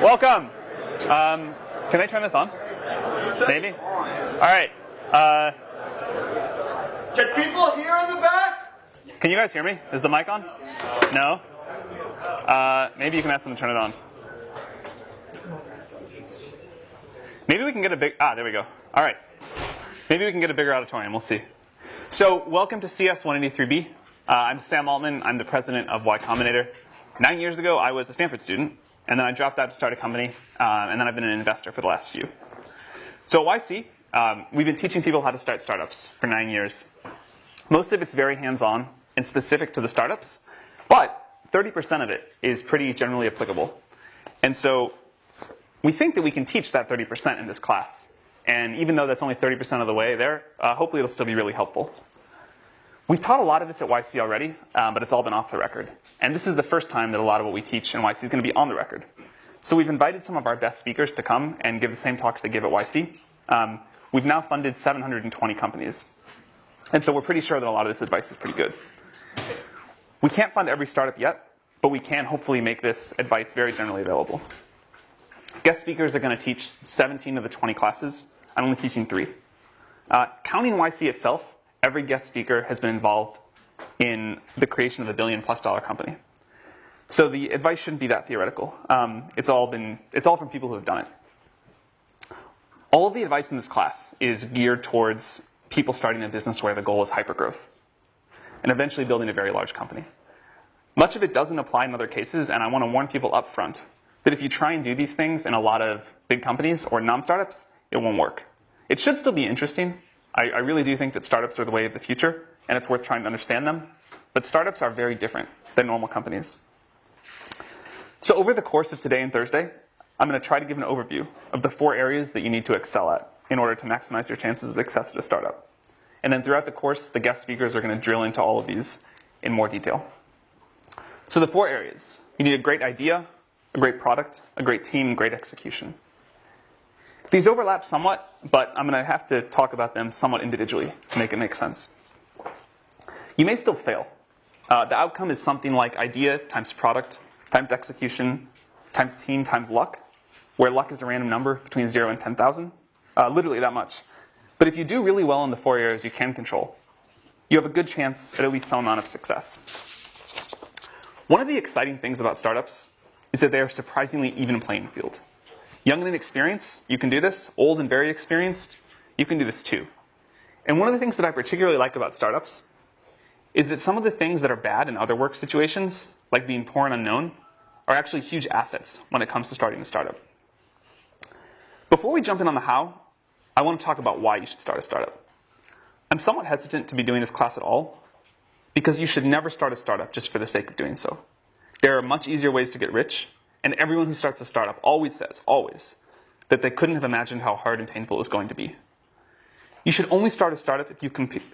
Welcome. Can I turn this on? Maybe? All right. Can people hear in the back? Can you guys hear me? Is the mic on? No? Maybe you can ask them to turn it on. Maybe we can get a big... there we go. All right. Maybe we can get a bigger auditorium. We'll see. So welcome to CS 183B. I'm Sam Altman. I'm the president of Y Combinator. 9 years ago, I was a Stanford student, and then I dropped out to start a company, and then I've been an investor for the last few. So at YC, we've been teaching people how to start startups for 9 years. Most of it's very hands-on and specific to the startups, but 30% of it is pretty generally applicable. And so we think that we can teach that 30% in this class. And even though that's only 30% of the way there, hopefully it'll still be really helpful. We've taught a lot of this at YC already, but it's all been off the record. And this is the first time that a lot of what we teach in YC is going to be on the record. So we've invited some of our best speakers to come and give the same talks they give at YC. We've now funded 720 companies. And so we're pretty sure that a lot of this advice is pretty good. We can't fund every startup yet, but we can hopefully make this advice very generally available. Guest speakers are going to teach 17 of the 20 classes. I'm only teaching 3. Counting YC itself, every guest speaker has been involved in the creation of a $1 billion+ company. So the advice shouldn't be that theoretical. It's all from people who have done it. All of the advice in this class is geared towards people starting a business where the goal is hypergrowth and eventually building a very large company. Much of it doesn't apply in other cases, and I want to warn people up front that if you try and do these things in a lot of big companies or non-startups, it won't work. It should still be interesting. I really do think that startups are the way of the future, and it's worth trying to understand them. But startups are very different than normal companies. So over the course of today and Thursday, I'm going to try to give an overview of the 4 areas that you need to excel at in order to maximize your chances of success at a startup. And then throughout the course, the guest speakers are going to drill into all of these in more detail. So the 4 areas. You need a great idea, a great product, a great team, and great execution. These overlap somewhat, but I'm going to have to talk about them somewhat individually to make it make sense. You may still fail. The outcome is something like idea times product times execution times team times luck, where luck is a random number between 0 and 10,000. Literally that much. But if you do really well in the 4 areas you can control, you have a good chance at least some amount of success. One of the exciting things about startups is that they are surprisingly even playing field. Young and inexperienced, you can do this. Old and very experienced, you can do this too. And one of the things that I particularly like about startups is that some of the things that are bad in other work situations, like being poor and unknown, are actually huge assets when it comes to starting a startup. Before we jump in on the how, I want to talk about why you should start a startup. I'm somewhat hesitant to be doing this class at all, because you should never start a startup just for the sake of doing so. There are much easier ways to get rich, and everyone who starts a startup always says, that they couldn't have imagined how hard and painful it was going to be. You should only start a startup if you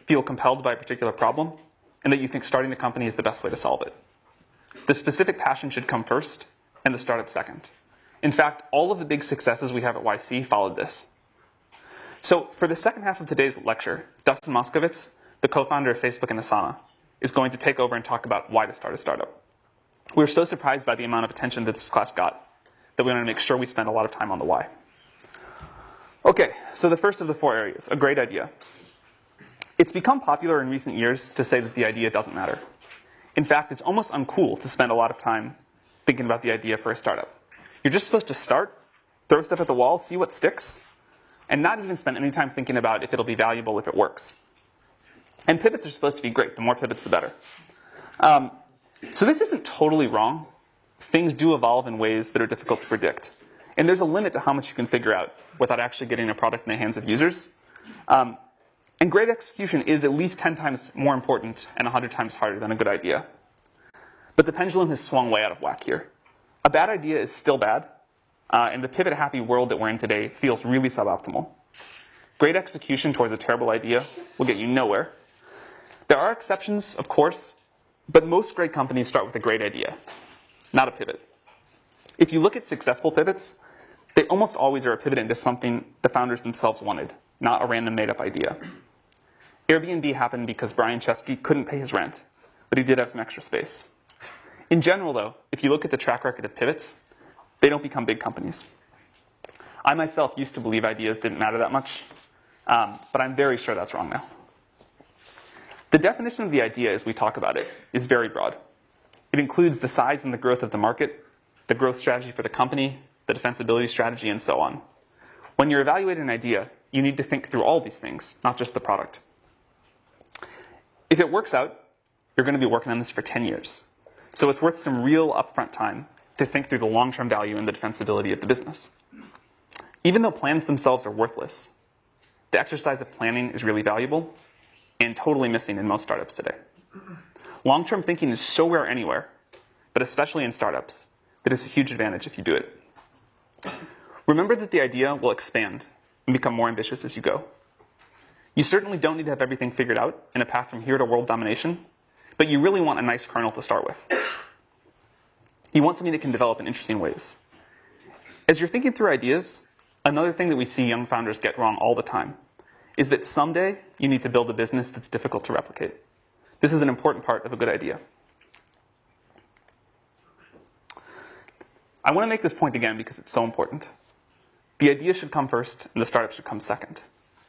feel compelled by a particular problem, and that you think starting a company is the best way to solve it. The specific passion should come first, and the startup second. In fact, all of the big successes we have at YC followed this. So for the second half of today's lecture, Dustin Moskovitz, the co-founder of Facebook and Asana, is going to take over and talk about why to start a startup. We were so surprised by the amount of attention that this class got that we wanted to make sure we spend a lot of time on the why. Okay, so the first of the 4 areas, a great idea. It's become popular in recent years to say that the idea doesn't matter. In fact, it's almost uncool to spend a lot of time thinking about the idea for a startup. You're just supposed to start, throw stuff at the wall, see what sticks, and not even spend any time thinking about if it'll be valuable if it works. And pivots are supposed to be great. The more pivots, the better. So this isn't totally wrong. Things do evolve in ways that are difficult to predict. And there's a limit to how much you can figure out without actually getting a product in the hands of users. And great execution is at least 10 times more important and 100 times harder than a good idea. But the pendulum has swung way out of whack here. A bad idea is still bad, and the pivot-happy world that we're in today feels really suboptimal. Great execution towards a terrible idea will get you nowhere. There are exceptions, of course, but most great companies start with a great idea, not a pivot. If you look at successful pivots, they almost always are a pivot into something the founders themselves wanted, not a random made-up idea. Airbnb happened because Brian Chesky couldn't pay his rent, but he did have some extra space. In general, though, if you look at the track record of pivots, They don't become big companies. I myself used to believe ideas didn't matter that much, but I'm very sure that's wrong now. The definition of the idea as we talk about it is very broad. It includes the size and the growth of the market, the growth strategy for the company, the defensibility strategy, and so on. When you're evaluating an idea, you need to think through all these things, not just the product. If it works out, you're going to be working on this for 10 years. So it's worth some real upfront time to think through the long-term value and the defensibility of the business. Even though plans themselves are worthless, the exercise of planning is really valuable and totally missing in most startups today. Long-term thinking is so rare anywhere, but especially in startups, that it's a huge advantage if you do it. Remember that the idea will expand and become more ambitious as you go. You certainly don't need to have everything figured out in a path from here to world domination, but you really want a nice kernel to start with. You want something that can develop in interesting ways. As you're thinking through ideas, another thing that we see young founders get wrong all the time is that someday you need to build a business that's difficult to replicate. This is an important part of a good idea. I want to make this point again because it's so important. The idea should come first, and the startup should come second.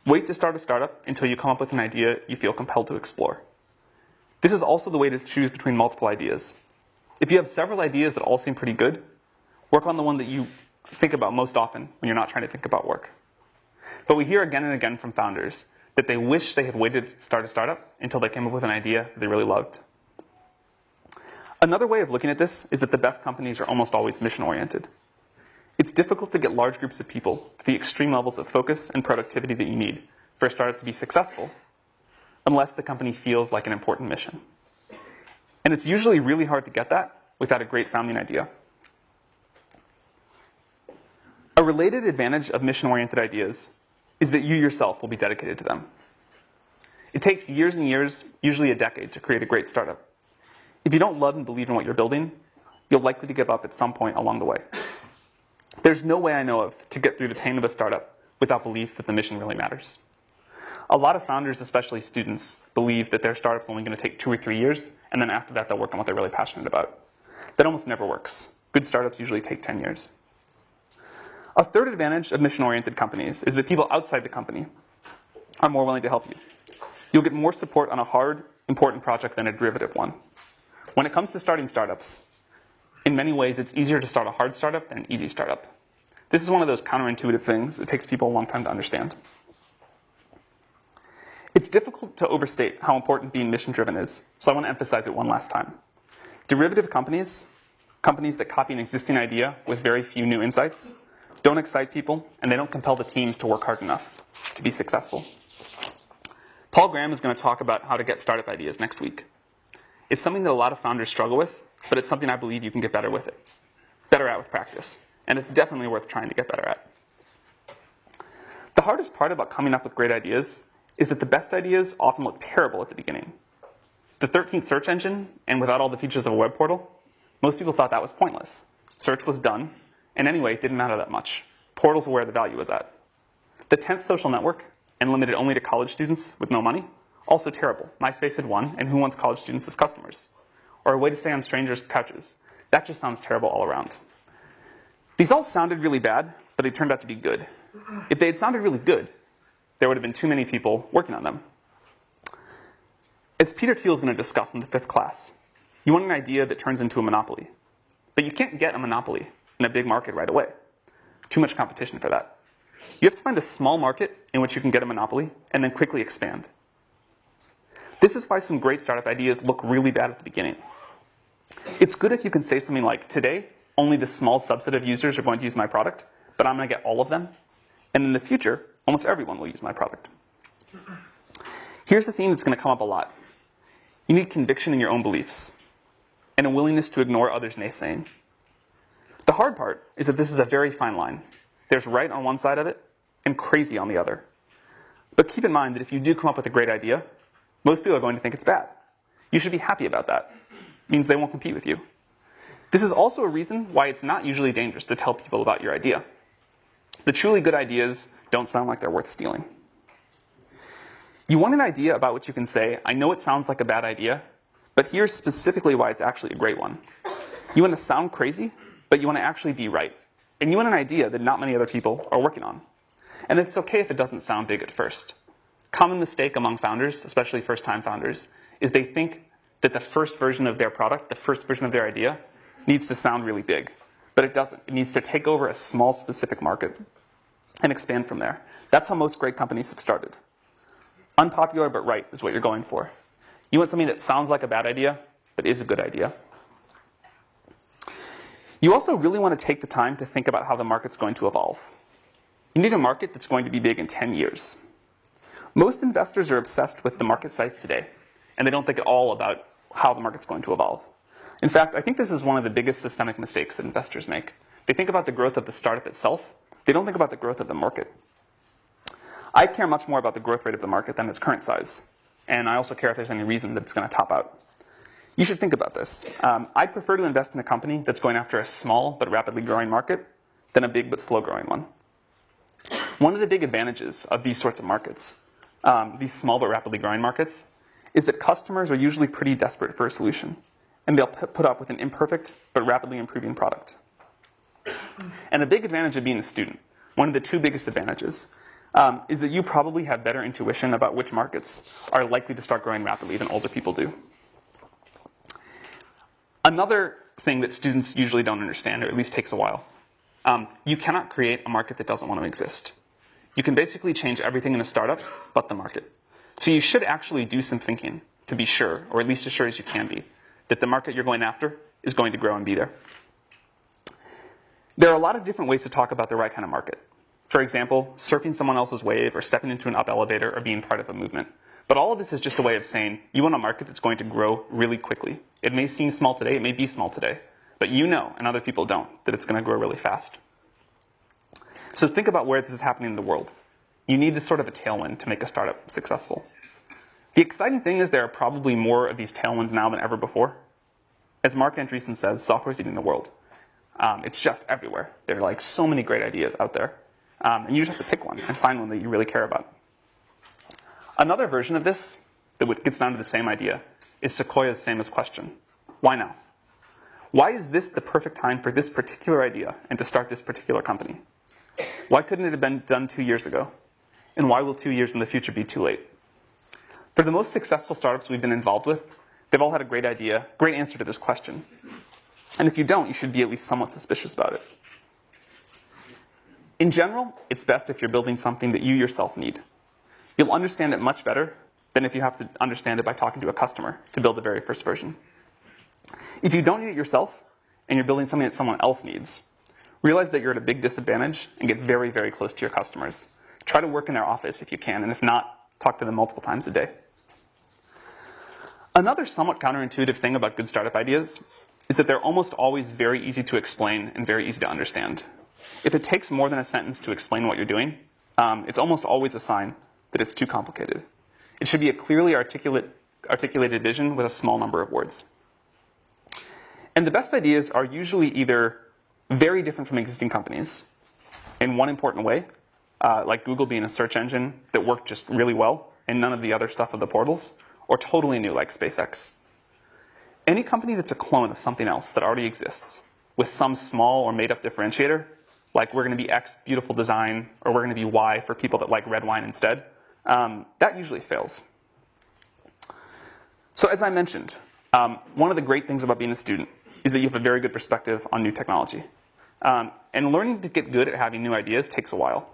Wait to start a startup until you come up with an idea you feel compelled to explore. This is also the way to choose between multiple ideas. If you have several ideas that all seem pretty good, work on the one that you think about most often when you're not trying to think about work. But we hear again and again from founders that they wish they had waited to start a startup until they came up with an idea that they really loved. Another way of looking at this is that the best companies are almost always mission-oriented. It's difficult to get large groups of people to the extreme levels of focus and productivity that you need for a startup to be successful, unless the company feels like an important mission. And it's usually really hard to get that without a great founding idea. A related advantage of mission-oriented ideas is that you yourself will be dedicated to them. It takes years and years, usually a decade, to create a great startup. If you don't love and believe in what you're building, you're likely to give up at some point along the way. There's no way I know of to get through the pain of a startup without belief that the mission really matters. A lot of founders, especially students, believe that their startup's only going to take 2 or 3 years, and then after that they'll work on what they're really passionate about. That almost never works. Good startups usually take 10 years. A third advantage of mission-oriented companies is that people outside the company are more willing to help you. You'll get more support on a hard, important project than a derivative one. When it comes to starting startups, in many ways it's easier to start a hard startup than an easy startup. This is one of those counterintuitive things that takes people a long time to understand. It's difficult to overstate how important being mission-driven is, so I want to emphasize it one last time. Derivative companies, companies that copy an existing idea with very few new insights, don't excite people, and they don't compel the teams to work hard enough to be successful. Paul Graham is going to talk about how to get startup ideas next week. It's something that a lot of founders struggle with, but it's something I believe you can get better at with practice. And it's definitely worth trying to get better at. The hardest part about coming up with great ideas is that the best ideas often look terrible at the beginning. The 13th search engine, and without all the features of a web portal, most people thought that was pointless. Search was done, and anyway, it didn't matter that much. Portals were where the value was at. The 10th social network, and limited only to college students with no money, also terrible. MySpace had won, and who wants college students as customers? Or a way to stay on strangers' couches. That just sounds terrible all around. These all sounded really bad, but they turned out to be good. If they had sounded really good, there would have been too many people working on them. As Peter Thiel is going to discuss in the 5th class, you want an idea that turns into a monopoly. But you can't get a monopoly in a big market right away. Too much competition for that. You have to find a small market in which you can get a monopoly and then quickly expand. This is why some great startup ideas look really bad at the beginning. It's good if you can say something like, today, only this small subset of users are going to use my product, but I'm going to get all of them. And in the future, almost everyone will use my product. Here's the theme that's going to come up a lot. You need conviction in your own beliefs and a willingness to ignore others' naysaying. The hard part is that this is a very fine line. There's right on one side of it and crazy on the other. But keep in mind that if you do come up with a great idea, most people are going to think it's bad. You should be happy about that. It means they won't compete with you. This is also a reason why it's not usually dangerous to tell people about your idea. The truly good ideas don't sound like they're worth stealing. You want an idea about which you can say, I know it sounds like a bad idea, but here's specifically why it's actually a great one. You want to sound crazy, but you want to actually be right. and you want an idea that not many other people are working on. And it's okay if it doesn't sound big at first. Common mistake among founders, especially first-time founders, is they think that the first version of their product, the first version of their idea, needs to sound really big. But it doesn't. It needs to take over a small specific market and expand from there. That's how most great companies have started. Unpopular but right is what you're going for. You want something that sounds like a bad idea, but is a good idea. You also really want to take the time to think about how the market's going to evolve. You need a market that's going to be big in 10 years. Most investors are obsessed with the market size today, and they don't think at all about how the market's going to evolve. In fact, I think this is one of the biggest systemic mistakes that investors make. They think about the growth of the startup itself. They don't think about the growth of the market. I care much more about the growth rate of the market than its current size. And I also care if there's any reason that it's going to top out. You should think about this. I'd prefer to invest in a company that's going after a small but rapidly growing market than a big but slow growing one. One of the big advantages of these sorts of markets, these small but rapidly growing markets, is that customers are usually pretty desperate for a solution. And they'll put up with an imperfect but rapidly improving product. And a big advantage of being a student, one of the two biggest advantages, is that you probably have better intuition about which markets are likely to start growing rapidly than older people do. Another thing that students usually don't understand, or at least takes a while, you cannot create a market that doesn't want to exist. You can basically change everything in a startup but the market. So you should actually do some thinking to be sure, or at least as sure as you can be, that the market you're going after is going to grow and be there. There are a lot of different ways to talk about the right kind of market. For example, surfing someone else's wave, or stepping into an up elevator, or being part of a movement. But all of this is just a way of saying you want a market that's going to grow really quickly. It may seem small today, it may be small today, but you know, and other people don't, that it's going to grow really fast. So think about where this is happening in the world. You need this sort of a tailwind to make a startup successful. The exciting thing is there are probably more of these tailwinds now than ever before. As Mark Andreessen says, software's eating the world. It's just everywhere. There are like so many great ideas out there. And you just have to pick one and find one that you really care about. Another version of this that gets down to the same idea is Sequoia's famous question. Why now? Why is this the perfect time for this particular idea and to start this particular company? Why couldn't it have been done 2 years ago? And why will 2 years in the future be too late? For the most successful startups we've been involved with, they've all had a great idea, great answer to this question. And if you don't, you should be at least somewhat suspicious about it. In general, it's best if you're building something that you yourself need. You'll understand it much better than if you have to understand it by talking to a customer to build the very first version. If you don't need it yourself, and you're building something that someone else needs, realize that you're at a big disadvantage and get very, very close to your customers. Try to work in their office if you can, and if not, talk to them multiple times a day. Another somewhat counterintuitive thing about good startup ideas is that they're almost always very easy to explain and very easy to understand. If it takes more than a sentence to explain what you're doing, it's almost always a sign that it's too complicated. It should be a clearly articulated vision with a small number of words. And the best ideas are usually either very different from existing companies in one important way, like Google being a search engine that worked just really well and none of the other stuff of the portals, or totally new like SpaceX. Any company that's a clone of something else that already exists with some small or made up differentiator, like we're going to be X beautiful design, or we're going to be Y for people that like red wine instead, that usually fails. So as I mentioned, one of the great things about being a student is that you have a very good perspective on new technology. And learning to get good at having new ideas takes a while.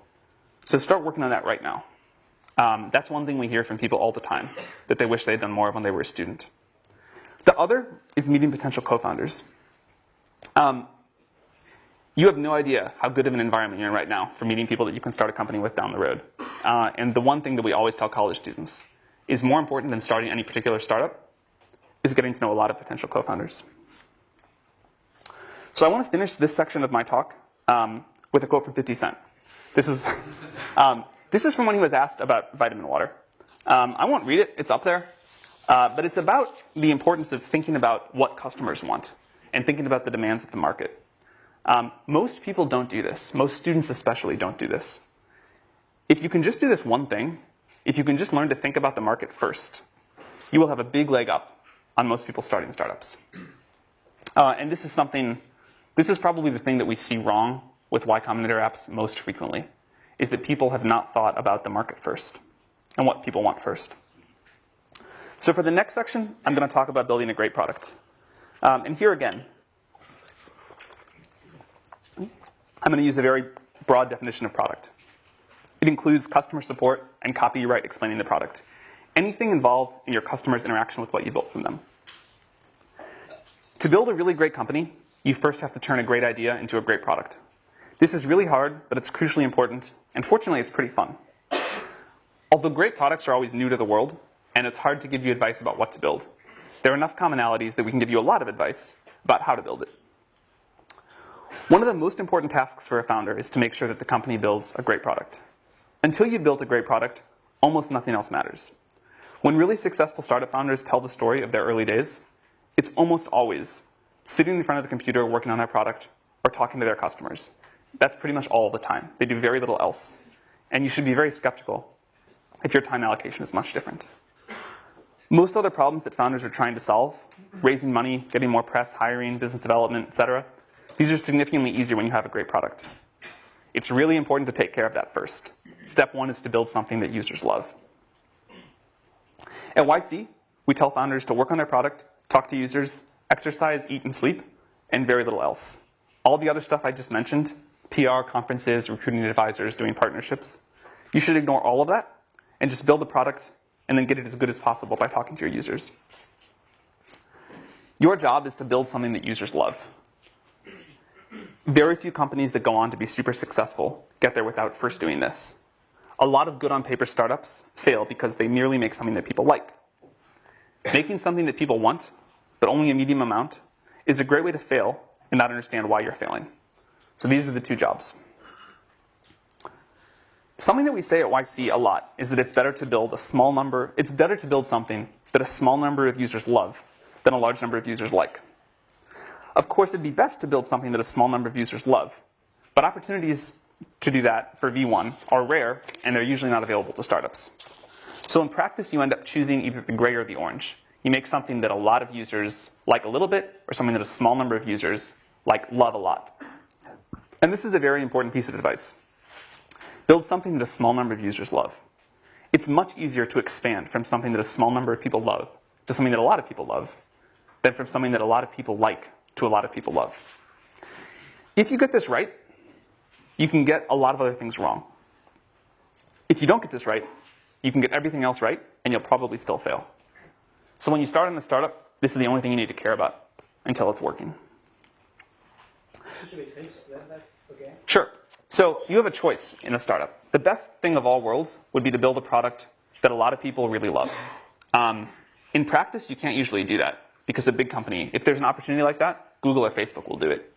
So start working on that right now. That's one thing we hear from people all the time, that they wish they had done more of when they were a student. The other is meeting potential co-founders. You have no idea how good of an environment you're in right now for meeting people that you can start a company with down the road. And the one thing that we always tell college students is more important than starting any particular startup is getting to know a lot of potential co-founders. So I want to finish this section of my talk with a quote from 50 Cent. This is from when he was asked about vitamin water. I won't read it, it's up there. But it's about the importance of thinking about what customers want and thinking about the demands of the market. Most people don't do this. Most students especially don't do this. If you can just do this one thing, if you can just learn to think about the market first, you will have a big leg up on most people starting startups. And this is probably the thing that we see wrong with Y Combinator apps most frequently is that people have not thought about the market first and what people want first. So for the next section, I'm going to talk about building a great product. And here again, I'm going to use a very broad definition of product. It includes customer support and copyright explaining the product. Anything involved in your customer's interaction with what you built from them. To build a really great company, you first have to turn a great idea into a great product. This is really hard, but it's crucially important, and fortunately, it's pretty fun. Although great products are always new to the world, and it's hard to give you advice about what to build, there are enough commonalities that we can give you a lot of advice about how to build it. One of the most important tasks for a founder is to make sure that the company builds a great product. Until you've built a great product, almost nothing else matters. When really successful startup founders tell the story of their early days, it's almost always sitting in front of the computer working on their product or talking to their customers. That's pretty much all the time. They do very little else. And you should be very skeptical if your time allocation is much different. Most other problems that founders are trying to solve, raising money, getting more press, hiring, business development, etc., these are significantly easier when you have a great product. It's really important to take care of that first. Step one is to build something that users love. At YC, we tell founders to work on their product, talk to users, exercise, eat, and sleep, and very little else. All the other stuff I just mentioned, PR, conferences, recruiting advisors, doing partnerships, you should ignore all of that and just build the product and then get it as good as possible by talking to your users. Your job is to build something that users love. Very few companies that go on to be super successful get there without first doing this. A lot of good on paper startups fail because they merely make something that people like. Making something that people want, but only a medium amount, is a great way to fail and not understand why you're failing. So these are the two jobs. Something that we say at YC a lot is that it's better to build something that a small number of users love than a large number of users like. Of course, it'd be best to build something that a small number of users love, but opportunities to do that for V1 are rare, and they're usually not available to startups. So in practice, you end up choosing either the gray or the orange. You make something that a lot of users like a little bit, or something that a small number of users love a lot. And this is a very important piece of advice. Build something that a small number of users love. It's much easier to expand from something that a small number of people love to something that a lot of people love than from something that a lot of people like to a lot of people love. If you get this right, you can get a lot of other things wrong. If you don't get this right, you can get everything else right, and you'll probably still fail. So when you start in a startup, this is the only thing you need to care about until it's working. Should we explain that again? Sure. So you have a choice in a startup. The best thing of all worlds would be to build a product that a lot of people really love. In practice, you can't usually do that because a big company, if there's an opportunity like that, Google or Facebook will do it.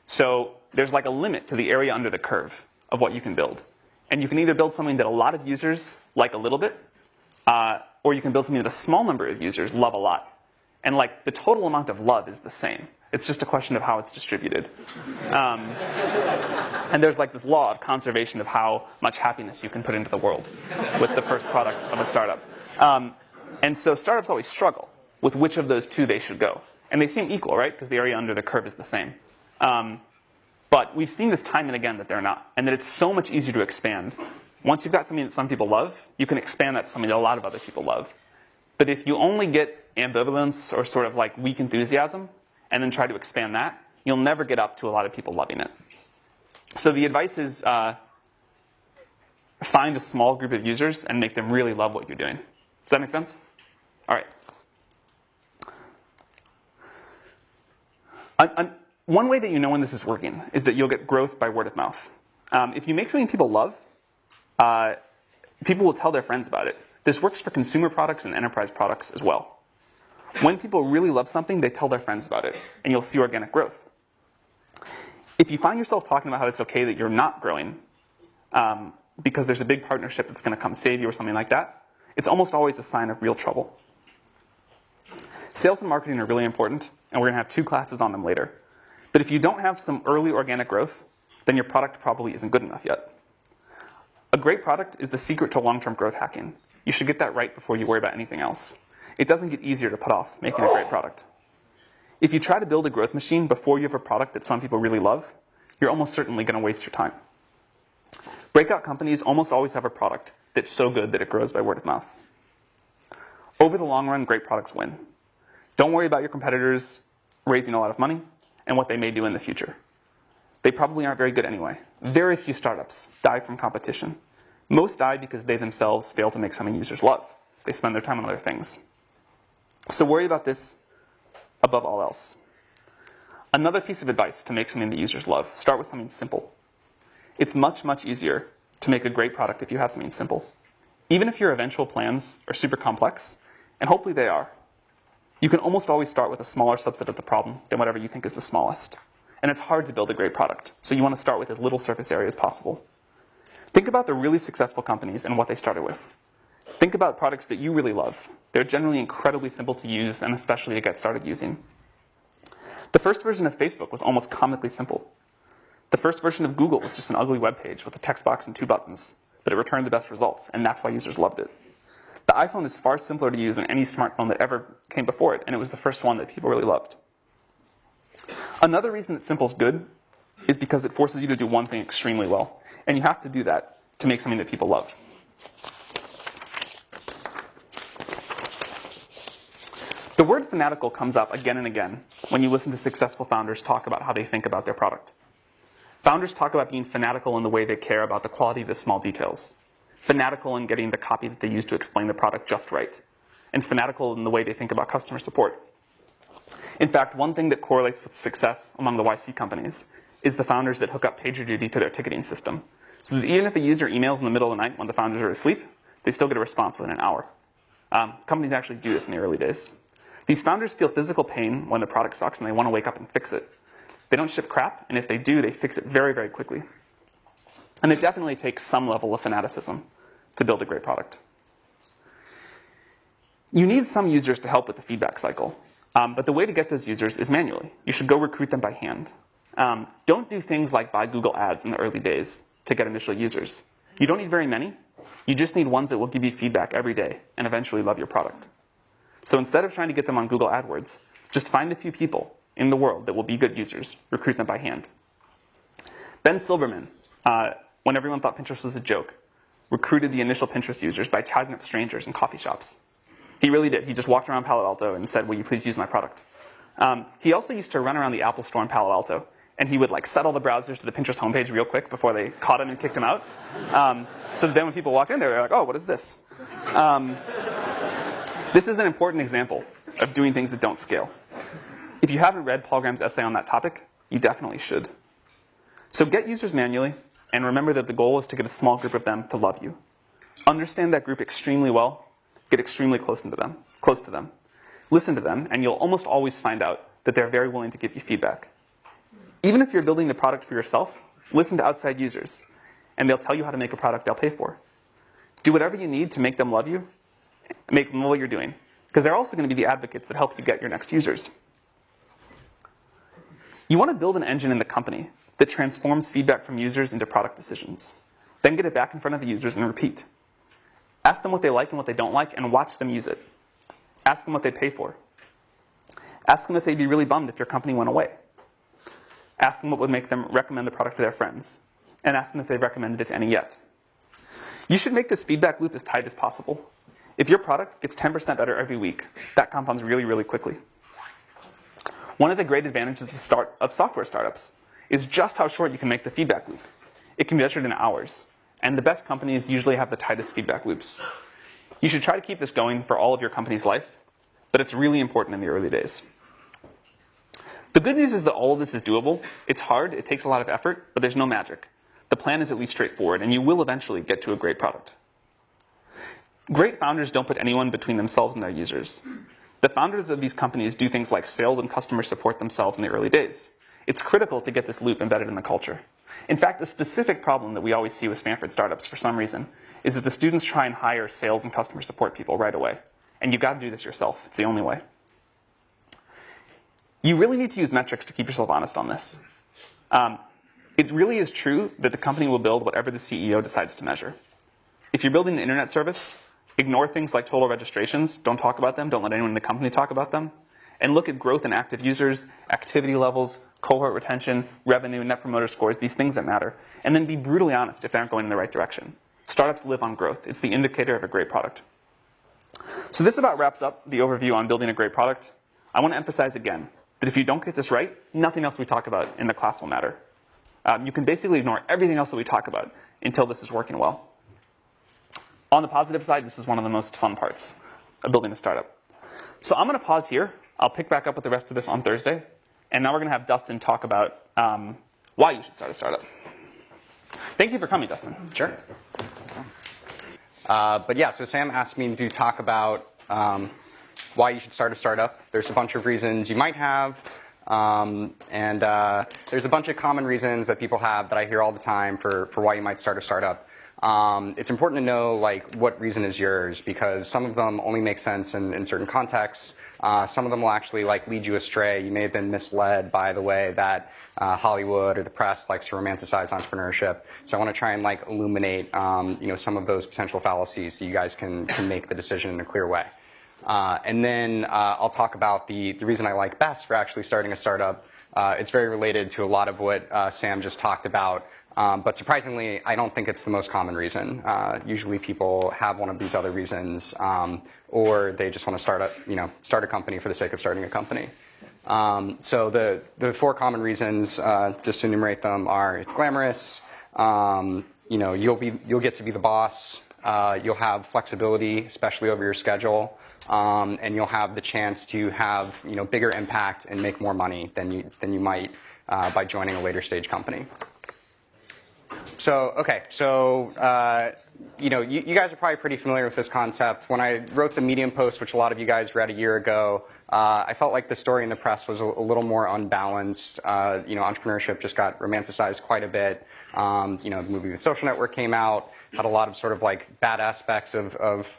So there's a limit to the area under the curve of what you can build. And you can either build something that a lot of users like a little bit, or you can build something that a small number of users love a lot. And the total amount of love is the same. It's just a question of how it's distributed. And there's this law of conservation of how much happiness you can put into the world with the first product of a startup. And so startups always struggle with which of those two they should go. And they seem equal, right? Because the area under the curve is the same. But we've seen this time and again that they're not. And that it's so much easier to expand. Once you've got something that some people love, you can expand that to something that a lot of other people love. But if you only get ambivalence or sort of weak enthusiasm, and then try to expand that, you'll never get up to a lot of people loving it. So the advice is find a small group of users and make them really love what you're doing. Does that make sense? All right. One way that you know when this is working is that you'll get growth by word of mouth. If you make something people love, people will tell their friends about it. This works for consumer products and enterprise products as well. When people really love something, they tell their friends about it, and you'll see organic growth. If you find yourself talking about how it's okay that you're not growing because there's a big partnership that's going to come save you or something like that, it's almost always a sign of real trouble. Sales and marketing are really important, and we're going to have 2 classes on them later. But if you don't have some early organic growth, then your product probably isn't good enough yet. A great product is the secret to long-term growth hacking. You should get that right before you worry about anything else. It doesn't get easier to put off making a great product. If you try to build a growth machine before you have a product that some people really love, you're almost certainly going to waste your time. Breakout companies almost always have a product that's so good that it grows by word of mouth. Over the long run, great products win. Don't worry about your competitors raising a lot of money and what they may do in the future. They probably aren't very good anyway. Very few startups die from competition. Most die because they themselves fail to make something users love. They spend their time on other things. So worry about this above all else. Another piece of advice to make something that users love, start with something simple. It's much, much easier to make a great product if you have something simple. Even if your eventual plans are super complex, and hopefully they are, you can almost always start with a smaller subset of the problem than whatever you think is the smallest. And it's hard to build a great product, so you want to start with as little surface area as possible. Think about the really successful companies and what they started with. Think about products that you really love. They're generally incredibly simple to use and especially to get started using. The first version of Facebook was almost comically simple. The first version of Google was just an ugly web page with a text box and 2 buttons, but it returned the best results, and that's why users loved it. The iPhone is far simpler to use than any smartphone that ever came before it, and it was the first one that people really loved. Another reason that simple is good is because it forces you to do one thing extremely well, and you have to do that to make something that people love. The word fanatical comes up again and again when you listen to successful founders talk about how they think about their product. Founders talk about being fanatical in the way they care about the quality of the small details, fanatical in getting the copy that they use to explain the product just right, and fanatical in the way they think about customer support. In fact, one thing that correlates with success among the YC companies is the founders that hook up PagerDuty to their ticketing system, so that even if a user emails in the middle of the night when the founders are asleep, they still get a response within an hour. Companies actually do this in the early days. These founders feel physical pain when the product sucks and they want to wake up and fix it. They don't ship crap, and if they do, they fix it very, very quickly. And it definitely takes some level of fanaticism to build a great product. You need some users to help with the feedback cycle, but the way to get those users is manually. You should go recruit them by hand. Don't do things like buy Google Ads in the early days to get initial users. You don't need very many. You just need ones that will give you feedback every day and eventually love your product. So instead of trying to get them on Google AdWords, just find a few people in the world that will be good users, recruit them by hand. Ben Silverman, when everyone thought Pinterest was a joke, recruited the initial Pinterest users by chatting up strangers in coffee shops. He really did. He just walked around Palo Alto and said, will you please use my product? He also used to run around the Apple store in Palo Alto, and he would set all the browsers to the Pinterest homepage real quick before they caught him and kicked him out. So then when people walked in there, they're like, oh, what is this? This is an important example of doing things that don't scale. If you haven't read Paul Graham's essay on that topic, you definitely should. So get users manually, and remember that the goal is to get a small group of them to love you. Understand that group extremely well, get extremely close to them. Listen to them, and you'll almost always find out that they're very willing to give you feedback. Even if you're building the product for yourself, listen to outside users, and they'll tell you how to make a product they'll pay for. Do whatever you need to make them love you, make them know what you're doing, because they're also going to be the advocates that help you get your next users. You want to build an engine in the company that transforms feedback from users into product decisions. Then get it back in front of the users and repeat. Ask them what they like and what they don't like, and watch them use it. Ask them what they pay for. Ask them if they'd be really bummed if your company went away. Ask them what would make them recommend the product to their friends. And ask them if they've recommended it to any yet. You should make this feedback loop as tight as possible. If your product gets 10% better every week, that compounds really, really quickly. One of the great advantages of software startups is just how short you can make the feedback loop. It can be measured in hours, and the best companies usually have the tightest feedback loops. You should try to keep this going for all of your company's life, but it's really important in the early days. The good news is that all of this is doable. It's hard, it takes a lot of effort, but there's no magic. The plan is at least straightforward, and you will eventually get to a great product. Great founders don't put anyone between themselves and their users. The founders of these companies do things like sales and customer support themselves in the early days. It's critical to get this loop embedded in the culture. In fact, a specific problem that we always see with Stanford startups for some reason is that the students try and hire sales and customer support people right away. And you've got to do this yourself. It's the only way. You really need to use metrics to keep yourself honest on this. It really is true that the company will build whatever the CEO decides to measure. If you're building an internet service, ignore things like total registrations. Don't talk about them. Don't let anyone in the company talk about them. And look at growth in active users, activity levels, cohort retention, revenue, net promoter scores, these things that matter. And then be brutally honest if they aren't going in the right direction. Startups live on growth. It's the indicator of a great product. So this about wraps up the overview on building a great product. I want to emphasize again that if you don't get this right, nothing else we talk about in the class will matter. You can basically ignore everything else that we talk about until this is working well. On the positive side, this is one of the most fun parts of building a startup. So I'm going to pause here. I'll pick back up with the rest of this on Thursday. And now we're going to have Dustin talk about why you should start a startup. Thank you for coming, Dustin. Sure. But yeah, so Sam asked me to talk about why you should start a startup. There's a bunch of reasons you might have. And there's a bunch of common reasons that people have that I hear all the time for why you might start a startup. It's important to know like what reason is yours, because some of them only make sense in certain contexts. Some of them will actually like lead you astray. You may have been misled by the way that Hollywood or the press likes to romanticize entrepreneurship. So I want to try and like illuminate some of those potential fallacies so you guys can make the decision in a clear way. And then I'll talk about the reason I like best for actually starting a startup. It's very related to a lot of what Sam just talked about. But surprisingly, I don't think it's the most common reason. Usually people have one of these other reasons, or they just want to start a company for the sake of starting a company. So the four common reasons, just to enumerate them, are it's glamorous, you'll get to be the boss, you'll have flexibility, especially over your schedule, and you'll have the chance to have bigger impact and make more money than you might by joining a later stage company. So, okay, you guys are probably pretty familiar with this concept. When I wrote the Medium post, which a lot of you guys read a year ago, I felt like the story in the press was a little more unbalanced. Entrepreneurship just got romanticized quite a bit. The movie The Social Network came out, had a lot of sort of like bad aspects of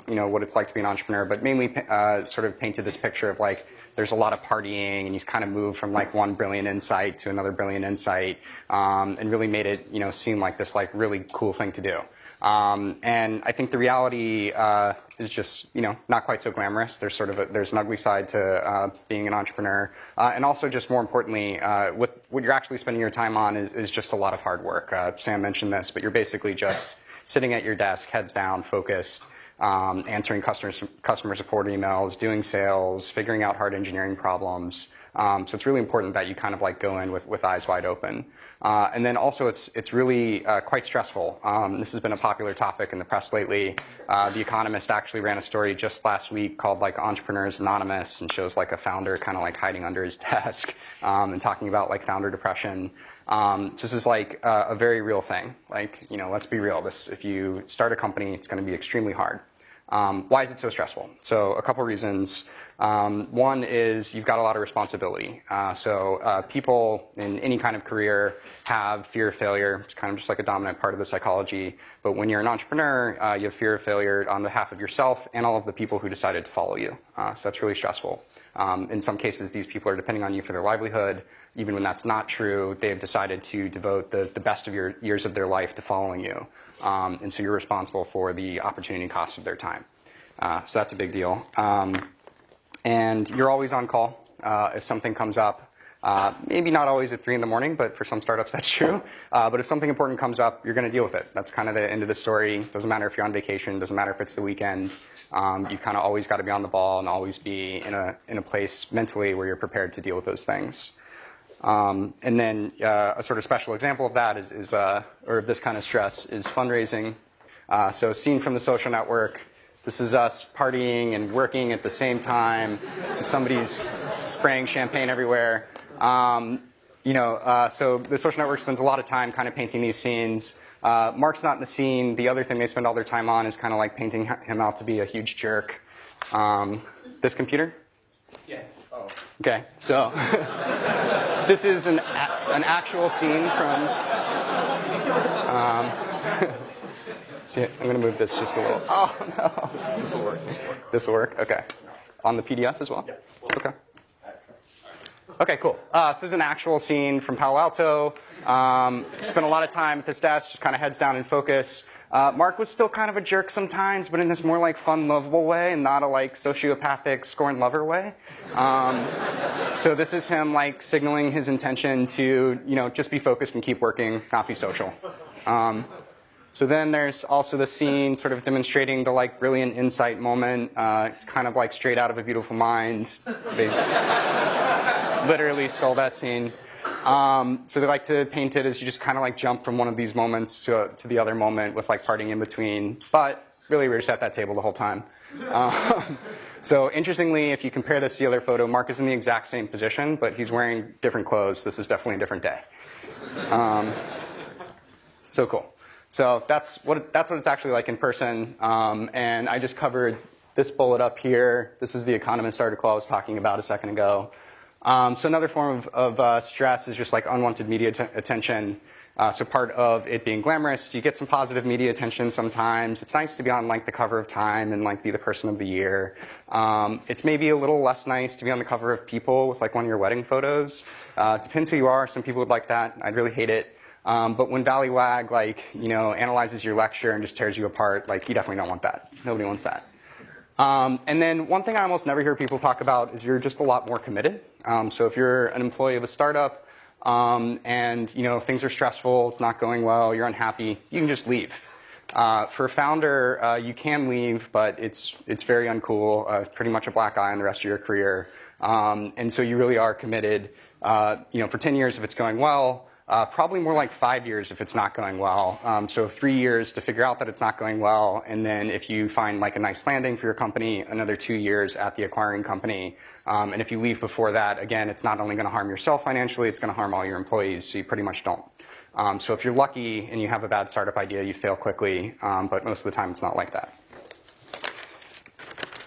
what it's like to be an entrepreneur, but mainly sort of painted this picture of like there's a lot of partying, and you kind of move from like one brilliant insight to another brilliant insight, and really made it seem like this like really cool thing to do. And I think the reality is just not quite so glamorous. There's an ugly side to being an entrepreneur, and also just more importantly, what you're actually spending your time on is just a lot of hard work. Sam mentioned this, but you're basically just sitting at your desk, heads down, focused, answering customer support emails, doing sales, figuring out hard engineering problems. So it's really important that you kind of like go in with eyes wide open. And then also it's really quite stressful. This has been a popular topic in the press lately. The Economist actually ran a story just last week called like Entrepreneurs Anonymous, and shows like a founder kind of like hiding under his desk and talking about like founder depression. This is like a very real thing. Like, let's be real. If you start a company, it's going to be extremely hard. Why is it so stressful? So a couple reasons. One is you've got a lot of responsibility. So people in any kind of career have fear of failure. It's kind of just like a dominant part of the psychology. But when you're an entrepreneur, you have fear of failure on behalf of yourself and all of the people who decided to follow you. So that's really stressful. In some cases, these people are depending on you for their livelihood. Even when that's not true, they have decided to devote the best of your years of their life to following you. And so you're responsible for the opportunity cost of their time. So that's a big deal. And you're always on call if something comes up. Maybe not always at 3 in the morning, but for some startups that's true. But if something important comes up, you're going to deal with it. That's kind of the end of the story. Doesn't matter if you're on vacation. Doesn't matter if it's the weekend. You kind of always got to be on the ball and always be in a place mentally where you're prepared to deal with those things. And then a sort of special example of that or of this kind of stress is fundraising. So scene from The Social Network. This is us partying and working at the same time, and somebody's spraying champagne everywhere. So The Social Network spends a lot of time kind of painting these scenes. Mark's not in the scene. The other thing they spend all their time on is kind of like painting him out to be a huge jerk. This computer? Yeah. Oh. Okay, so this is an actual scene from... See, I'm going to move this just a little. Oh, no. This will work. This will work? Okay. On the PDF as well? Yeah. Okay. Okay, cool. So this is an actual scene from Palo Alto. Spent a lot of time at this desk, just kind of heads down and focus. Mark was still kind of a jerk sometimes, but in this more like fun, lovable way, and not a like sociopathic scorn lover way. So this is him like signaling his intention to, just be focused and keep working, not be social. So then there's also the scene sort of demonstrating the like brilliant insight moment. It's kind of like Straight Out of a Beautiful Mind. They literally stole that scene. So they like to paint it as you just kind of like jump from one of these moments to the other moment with like parting in between. But really, we're just at that table the whole time. So interestingly, if you compare this to the other photo, Mark is in the exact same position, but he's wearing different clothes. This is definitely a different day. So cool. So that's what it's actually like in person. And I just covered this bullet up here. This is the Economist article I was talking about a second ago. So another form of stress is just like unwanted media attention. So part of it being glamorous, you get some positive media attention sometimes. It's nice to be on like the cover of Time and like be the person of the year. It's maybe a little less nice to be on the cover of People with like one of your wedding photos. Depends who you are. Some people would like that. I'd really hate it. But when Valleywag like analyzes your lecture and just tears you apart, like you definitely don't want that. Nobody wants that. And then one thing I almost never hear people talk about is you're just a lot more committed. So if you're an employee of a startup and things are stressful, it's not going well, you're unhappy, you can just leave. For a founder, you can leave, but it's very uncool. Pretty much a black eye on the rest of your career. And so you really are committed. For 10 years if it's going well. Probably more like 5 years if it's not going well. So 3 years to figure out that it's not going well, and then if you find like a nice landing for your company, another 2 years at the acquiring company. And if you leave before that, again, it's not only going to harm yourself financially, it's going to harm all your employees, so you pretty much don't. So if you're lucky and you have a bad startup idea, you fail quickly, but most of the time it's not like that.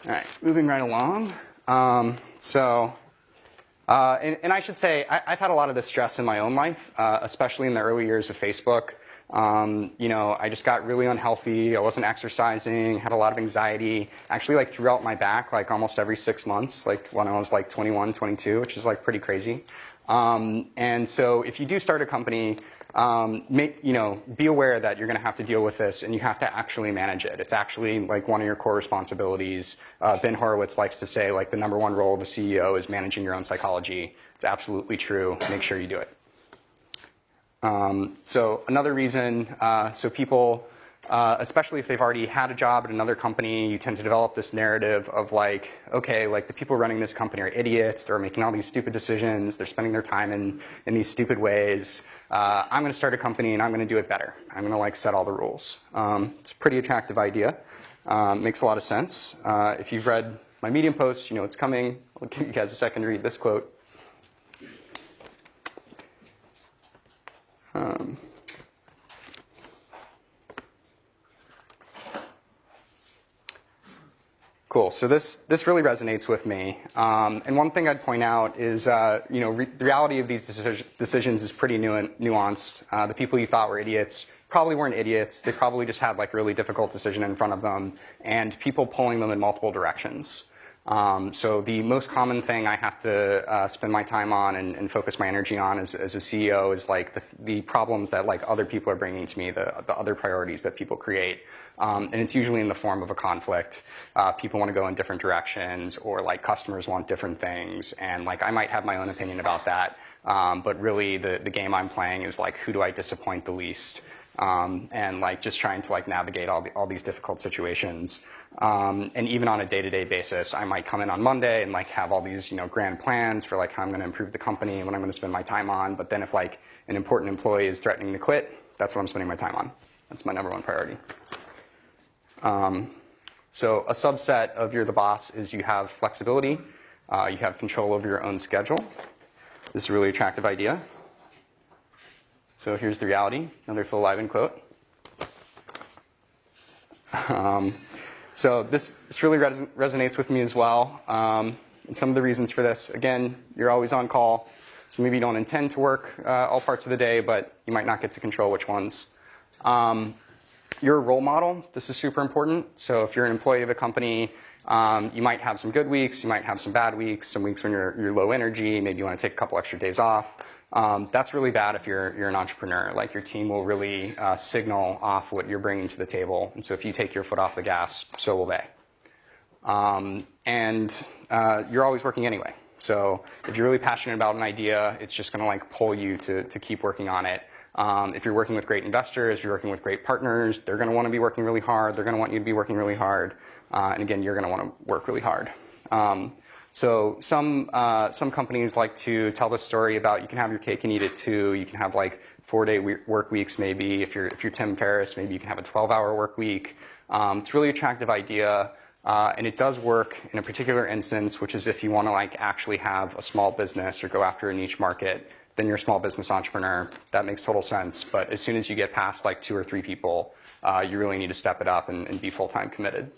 All right, moving right along. And I should say, I've had a lot of this stress in my own life, especially in the early years of Facebook. I just got really unhealthy. I wasn't exercising, had a lot of anxiety, actually like threw out my back like almost every 6 months, like when I was like 21, 22, which is like pretty crazy. And so if you do start a company, be aware that you're going to have to deal with this and you have to actually manage it. It's actually like one of your core responsibilities. Ben Horowitz likes to say like the #1 role of a CEO is managing your own psychology. It's absolutely true. Make sure you do it. So another reason, so people, especially if they've already had a job at another company, you tend to develop this narrative of like, okay, like the people running this company are idiots. They're making all these stupid decisions. They're spending their time in these stupid ways. I'm going to start a company and I'm going to do it better. I'm going to like set all the rules. It's a pretty attractive idea. Makes a lot of sense. If you've read my Medium post, you know it's coming. I'll give you guys a second to read this quote. Cool. So this really resonates with me. And one thing I'd point out is, the reality of these decisions is pretty nuanced. The people you thought were idiots probably weren't idiots. They probably just had like a really difficult decision in front of them, and people pulling them in multiple directions. So the most common thing I have to spend my time on and focus my energy on as a CEO is like the problems that like other people are bringing to me, the other priorities that people create. And it's usually in the form of a conflict. People want to go in different directions, or like customers want different things, and like I might have my own opinion about that. But really the game I'm playing is like, who do I disappoint the least? And like just trying to like navigate all these difficult situations. And even on a day-to-day basis, I might come in on Monday and like have all these, grand plans for like how I'm going to improve the company and what I'm going to spend my time on. But then if like an important employee is threatening to quit, that's what I'm spending my time on. That's my #1 priority. So a subset of you're the boss is you have flexibility. You have control over your own schedule. This is a really attractive idea. So here's the reality, another Phil Liven quote. So this really resonates with me as well. And some of the reasons for this, again, you're always on call. So maybe you don't intend to work all parts of the day, but you might not get to control which ones. You're a role model. This is super important. So if you're an employee of a company, you might have some good weeks, you might have some bad weeks, some weeks when you're low energy, maybe you want to take a couple extra days off. That's really bad if you're an entrepreneur. Like your team will really signal off what you're bringing to the table. And so if you take your foot off the gas, so will they. You're always working anyway. So if you're really passionate about an idea, it's just going to like pull you to keep working on it. If you're working with great investors, you're working with great partners, they're going to want to be working really hard. They're going to want you to be working really hard. And again, you're going to want to work really hard. So some companies like to tell the story about you can have your cake and eat it too. You can have like 4-day work weeks maybe. If you're Tim Ferriss, maybe you can have a 12-hour work week. It's a really attractive idea. And it does work in a particular instance, which is if you want to like actually have a small business or go after a niche market, then you're a small business entrepreneur. That makes total sense. But as soon as you get past like 2 or 3 people, you really need to step it up and be full-time committed.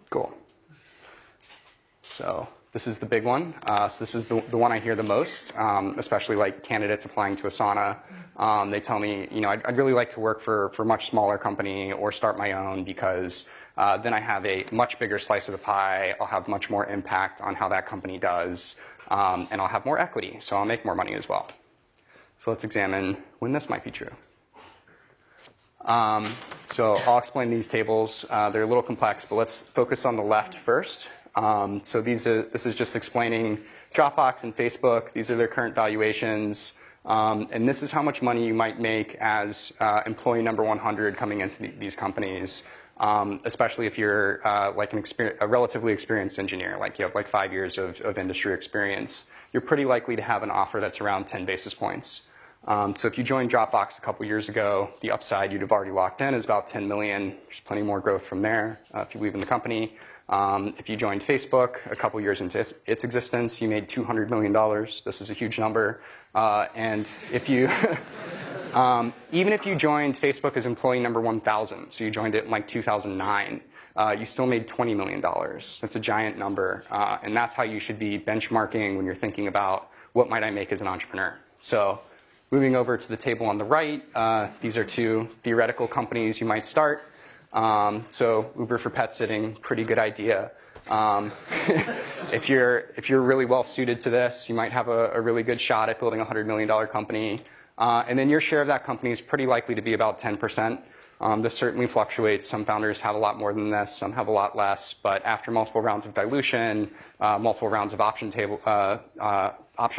Cool. So this is the big one. So this is the one I hear the most, especially like candidates applying to Asana. They tell me, I'd really like to work for a much smaller company or start my own because then I have a much bigger slice of the pie. I'll have much more impact on how that company does, and I'll have more equity, so I'll make more money as well. So let's examine when this might be true. So I'll explain these tables. They're a little complex, but let's focus on the left first. So this is just explaining Dropbox and Facebook. These are their current valuations. And this is how much money you might make as employee number 100 coming into these companies, especially if you're like a relatively experienced engineer, like you have like 5 years of industry experience. You're pretty likely to have an offer that's around 10 basis points. So if you joined Dropbox a couple years ago, the upside you'd have already locked in is about 10 million. There's plenty more growth from there if you believe in the company. If you joined Facebook a couple years into its existence, you made $200 million. This is a huge number. And if you, even if you joined Facebook as employee number 1,000, so you joined it in like 2009, you still made $20 million. That's a giant number. And that's how you should be benchmarking when you're thinking about what might I make as an entrepreneur. So moving over to the table on the right, these are 2 theoretical companies you might start. So Uber for pet sitting, pretty good idea. If you're really well suited to this, you might have a really good shot at building a $100 million company. And then your share of that company is pretty likely to be about 10%. This certainly fluctuates. Some founders have a lot more than this, some have a lot less. But after multiple rounds of dilution, multiple rounds of option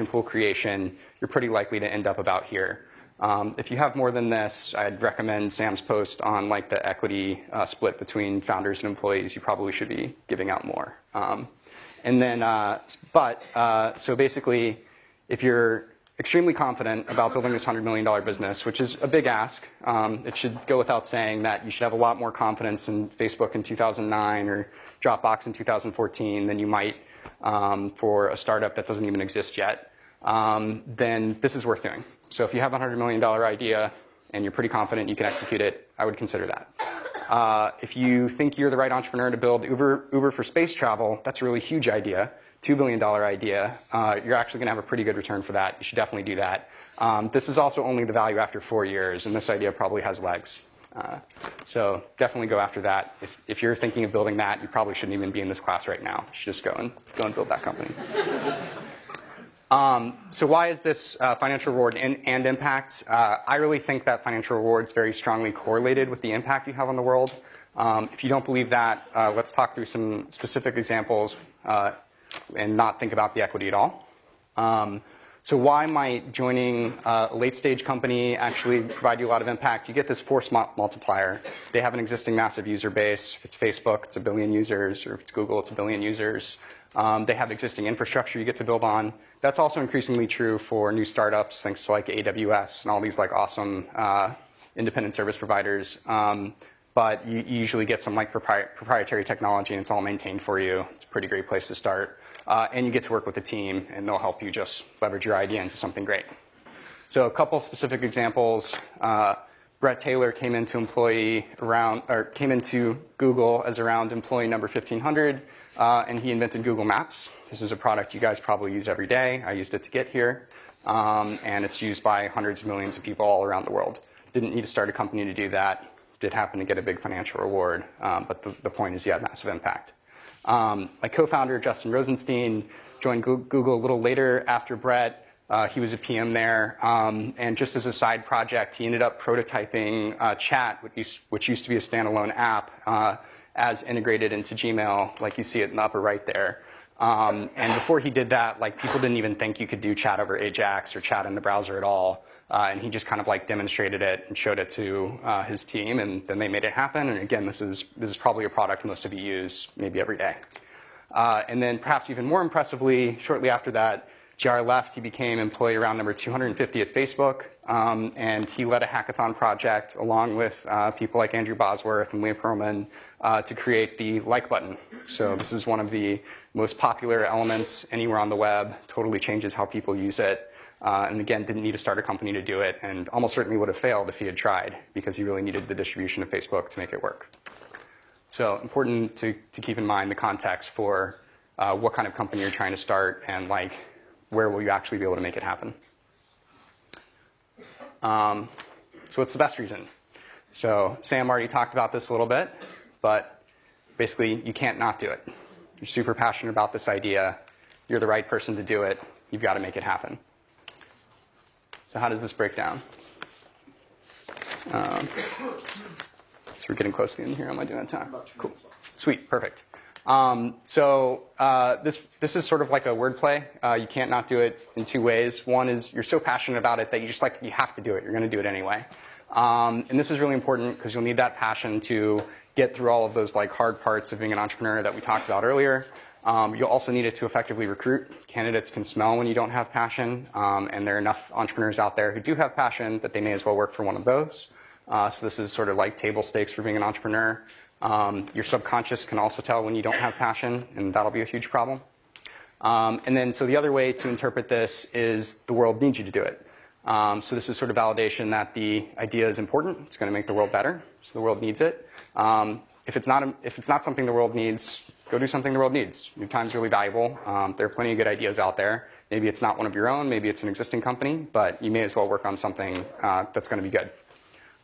pool creation, you're pretty likely to end up about here. If you have more than this, I'd recommend Sam's post on like the equity split between founders and employees. You probably should be giving out more. So basically, if you're extremely confident about building this $100 million business, which is a big ask, it should go without saying that you should have a lot more confidence in Facebook in 2009 or Dropbox in 2014 than you might for a startup that doesn't even exist yet. Then this is worth doing. So if you have a $100 million idea and you're pretty confident you can execute it, I would consider that. If you think you're the right entrepreneur to build Uber for space travel, that's a really huge idea, $2 billion idea. You're actually going to have a pretty good return for that. You should definitely do that. This is also only the value after 4 years, and this idea probably has legs. So definitely go after that. If you're thinking of building that, you probably shouldn't even be in this class right now. You should just go and build that company. So why is this financial reward and impact? I really think that financial reward is very strongly correlated with the impact you have on the world. If you don't believe that, let's talk through some specific examples and not think about the equity at all. So why might joining a late-stage company actually provide you a lot of impact? You get this force multiplier. They have an existing massive user base. If it's Facebook, it's 1 billion users, or if it's Google, it's 1 billion users. They have existing infrastructure you get to build on. That's also increasingly true for new startups, thanks to like AWS and all these like awesome independent service providers. But you usually get some like proprietary technology, and it's all maintained for you. It's a pretty great place to start. And you get to work with a team, and they'll help you just leverage your idea into something great. So a couple specific examples. Brett Taylor came into Google as around employee number 1,500, and he invented Google Maps. This is a product you guys probably use every day. I used it to get here, and it's used by hundreds of millions of people all around the world. Didn't need to start a company to do that. Did happen to get a big financial reward, but the point is you had massive impact. My co-founder, Justin Rosenstein, joined Google a little later after Brett. He was a PM there, and just as a side project, he ended up prototyping Chat, which used to be a standalone app, as integrated into Gmail, like you see it in the upper right there. And before he did that, like people didn't even think you could do chat over Ajax or chat in the browser at all. And he just kind of like demonstrated it and showed it to his team, and then they made it happen. And again, this is probably a product most of you use maybe every day. And then perhaps even more impressively, shortly after that, JR left. He became employee round number 250 at Facebook, and he led a hackathon project along with people like Andrew Bosworth and Leah Pearlman to create the like button. So this is one of the most popular elements anywhere on the web, totally changes how people use it. And again, didn't need to start a company to do it, and almost certainly would have failed if he had tried, because he really needed the distribution of Facebook to make it work. So important to keep in mind the context for what kind of company you're trying to start, and like where will you actually be able to make it happen. So what's the best reason? So Sam already talked about this a little bit, but basically you can't not do it. You're super passionate about this idea. You're the right person to do it. You've got to make it happen. So how does this break down? So we're getting close to the end here. Am I doing time? Cool. Sweet. Perfect. This is sort of like a wordplay. You can't not do it in two ways. One is you're so passionate about it that you have to do it. You're going to do it anyway. And this is really important because you'll need that passion to get through all of those like hard parts of being an entrepreneur that we talked about earlier. You'll also need it to effectively recruit. Candidates can smell when you don't have passion, and there are enough entrepreneurs out there who do have passion that they may as well work for one of those. So this is sort of like table stakes for being an entrepreneur. Your subconscious can also tell when you don't have passion, and that'll be a huge problem. And then, so the other way to interpret this is the world needs you to do it. So this is sort of validation that the idea is important. It's going to make the world better, so the world needs it. If it's not something the world needs, go do something the world needs. Your time's really valuable. There are plenty of good ideas out there. Maybe it's not one of your own. Maybe it's an existing company, but you may as well work on something that's going to be good.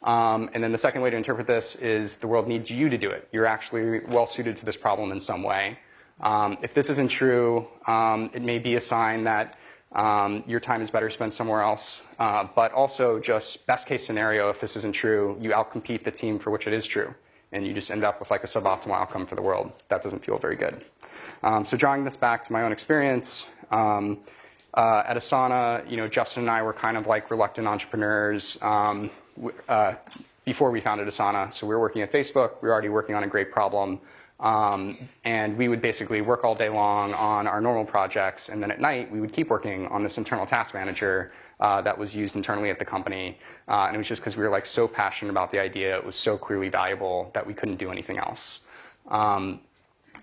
And then the second way to interpret this is the world needs you to do it. You're actually well suited to this problem in some way. If this isn't true, it may be a sign that your time is better spent somewhere else. But also, just best case scenario, if this isn't true, you outcompete the team for which it is true. And you just end up with like a suboptimal outcome for the world. That doesn't feel very good. So drawing this back to my own experience, at Asana, Justin and I were kind of like reluctant entrepreneurs before we founded Asana. So we were working at Facebook. We were already working on a great problem. And we would basically work all day long on our normal projects. And then at night, we would keep working on this internal task manager that was used internally at the company. And it was just because we were like so passionate about the idea. It was so clearly valuable that we couldn't do anything else.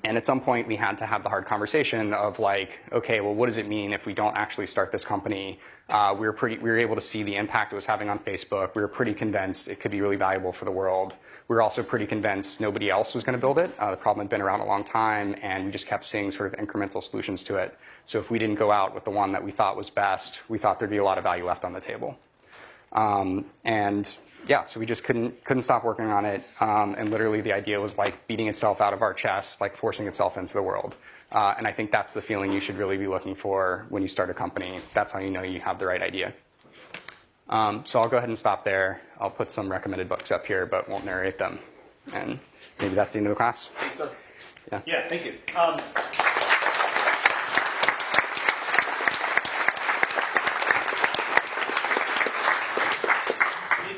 And at some point, we had to have the hard conversation of like, okay, well, what does it mean if we don't actually start this company? We were able to see the impact it was having on Facebook. We were pretty convinced it could be really valuable for the world. We were also pretty convinced nobody else was going to build it. The problem had been around a long time, and we just kept seeing sort of incremental solutions to it. So if we didn't go out with the one that we thought was best, we thought there'd be a lot of value left on the table. And yeah, so we just couldn't stop working on it. And literally the idea was like beating itself out of our chest, like forcing itself into the world. And I think that's the feeling you should really be looking for when you start a company. That's how you know you have the right idea. So I'll go ahead and stop there. I'll put some recommended books up here, but won't narrate them. And maybe that's the end of the class. Yeah, thank you.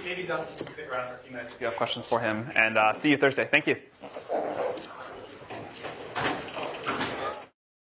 Maybe Dustin can stick around for a few minutes if you have questions for him. And see you Thursday. Thank you.